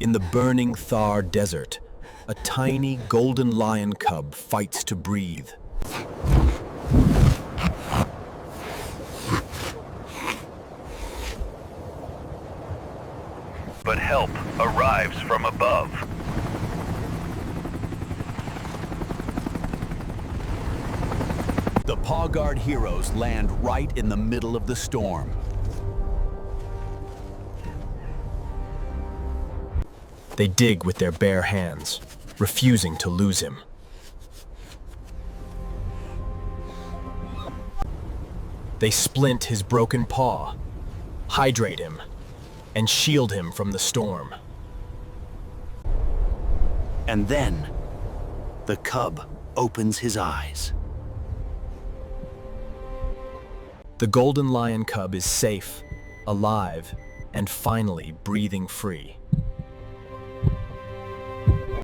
In the burning Thar Desert, a tiny golden lion cub fights to breathe. But help arrives from above. The PAWGUARD heroes land right in the middle of the storm. They dig with their bare hands, refusing to lose him. They splint his broken paw, hydrate him, and shield him from the storm. And then, the cub opens his eyes. The Golden Lion Cub is safe, alive, and finally breathing free.